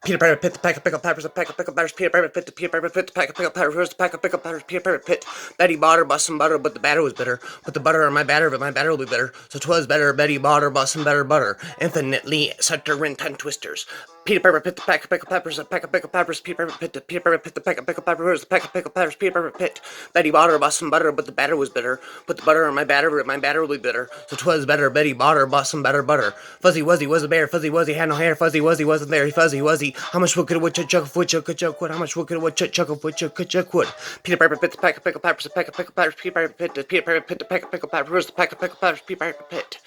Peter Piper pit, the pack of pickle peppers, a pack of pickle peppers, Peter Piper pit, the Peter Piper pit, the pack of pickle peppers, the pack of pickle peppers, Peter Piper pit. Betty bought her bought some butter, but the batter was bitter. Put the butter on my batter, but my batter will be bitter. So 'twas better, Betty bought her bought some better butter. Infinitely such her in 10 twisters. Peter Piper pit, the pack of pickle peppers, a pack of pickle peppers, Peter Piper pit, the Peter Piper pit, the pack of pickle peppers, the pack of pickle peppers, Peter Piper pit. Betty bought her bought some butter, but the batter was bitter. Put the butter on my batter, but my batter will be bitter. So 'twas better, Betty bought her bought some better butter. Fuzzy Wuzzy was a bear, Fuzzy Wuzzy had no hair, Fuzzy Wuzzy wasn't there, Fuzzy Wuzzy. How much wood could a woodchuck chuck chuck wood? How much wood could a woodchuck chuck chuck wood? Peter Piper pit, the pack of pickle peppers, the pack of pickle peppers, Peter Piper pit, the Peter Piper pit, the pack of pickle peppers, the pack of pickle peppers, Peter Piper pit.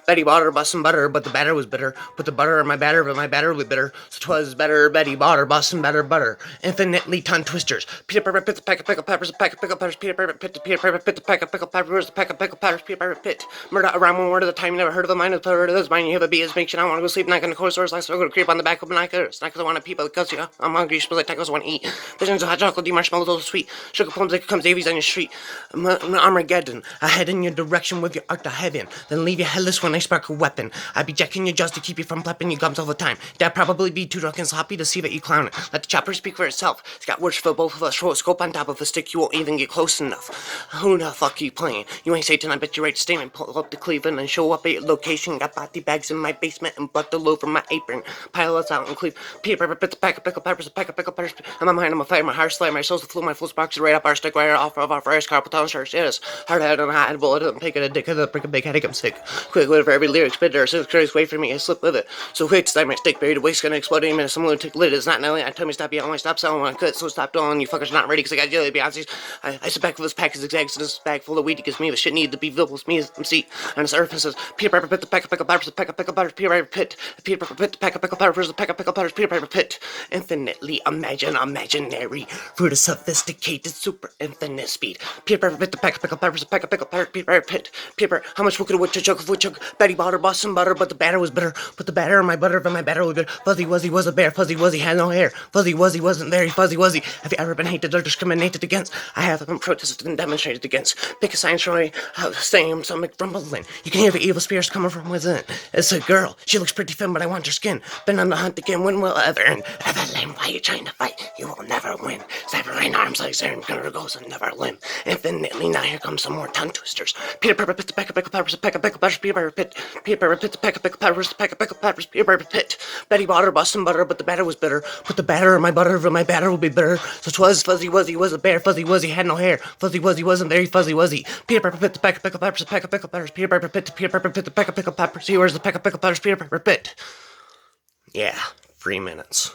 Betty bought her bought some butter, but the batter was bitter. Put the butter on my batter, but my batter was bitter. So 'twas better, Betty bought her bought some better butter. Infinitely ton twisters. Peter Piper pit, the pack of pickle peppers, the pack of pickle peppers, Peter Piper pit, the Peter Piper pit, the pack of pickle peppers, the pack of pickle peppers, Peter Piper pit. Murder around 1 word at a time, you never heard of the mind, I've heard of this mind. You have a bee, is makes you not want to go sleep, not gonna close doors, like so go to creep on the back of my neck. It's not because I want to peep, but because I'm hungry, suppose I tacos I want to eat. Visions of hot chocolate, marshmallows, all sweet. Sugar plums like comes Davies on your street. Armageddon, I head in your direction with your arc to heaven, then leave you headless when I spark a weapon. I be jacking your jaws to keep you from flapping your gums all the time. Dad probably be too drunk and sloppy to see that you clown it. Let the chopper speak for itself. It's got words for both of us. Throw a scope on top of a stick, you won't even get close enough. Who the fuck you playing? You ain't Satan, I bet you right statement. Pull up to Cleveland and show up at your location. Got body bags in my basement and butt the loaf from my apron. Pile us out and cleave. Peter Pepper pits a pack of pickle peppers, a pack of pickle peppers. I'm on my hand, I'm a fire, my heart slam, my soul's the flu, my full box right up our stick, right off of our first carpal tunnel shirts. Yes, hard head and a hot bullet, I'm taking a dick of the brick of big headache, I'm sick. Quick, wait for every lyric spitter, 6 crazy wait for me, I slip with it. So quick, stab my stick, buried, waste gonna explode any minute, some lunatic lid is not knowing. I tell me stop yelling, stop selling when I could, so stop doing, you fuckers not ready, cause I got jelly Beyonce's. I sit back with this pack of zigzags, this bag full of weed, because me, the shit needed to be visible, me, I'm seat, on the surface says, Peter Pepper pit, the pack of pickle peppers, the pack of pickle peppers, Peter Pepper pit, Peter Pepper pit, the pack of pickle peppers, the pack of pickle peppers, Peter Pepper pit. Infinitely imaginary, fruit of sophisticated, super infinite speed. Peter Pepper pit, the pack of pickle peppers, the pack of pickle peppers, Peter Pepper pit, Peter Pepper, how much wood could a woodchuck, Betty bought her bought some butter, but the batter was bitter. Put the batter on my butter, but my batter was bitter. Fuzzy Wuzzy was a bear, Fuzzy Wuzzy had no hair, Fuzzy Wuzzy wasn't there, Fuzzy Wuzzy. Have you ever been hated or discriminated against? I have been protested and demonstrated against. Pick a sign showing how same stomach rumbling. You can hear the evil spirits coming from within. It's a girl, she looks pretty thin, but I want her skin. Been on the hunt again, when will I ever end? Evelyn, why are you trying to fight? You will never win. Severing arms like Aaron Gunner goes and never limb. Infinitely, now here comes some more tongue twisters. Peter Pepper pit, the pack of pickle peppers, the pack of pickle peppers, Peter Pepper pit, Peter Pepper pit, the pack of pickle peppers, the pack of pickle peppers, Peter Pepper pit. Betty bought her bought some butter, but the batter was bitter. Put the batter on my butter, but my batter will be bitter. So 'twas Fuzzy Wuzzy was a bear, Fuzzy Wuzzy had no hair, Fuzzy Wuzzy wasn't very Fuzzy Wuzzy. Peter Pepper pit, the pack of pickle peppers, the pack of pickle peppers, Peter Pepper pit, Peter Pepper pit, the pack of pickle peppers. Where's the pack of pickle peppers, Peter Pepper pit? Yeah, 3 minutes.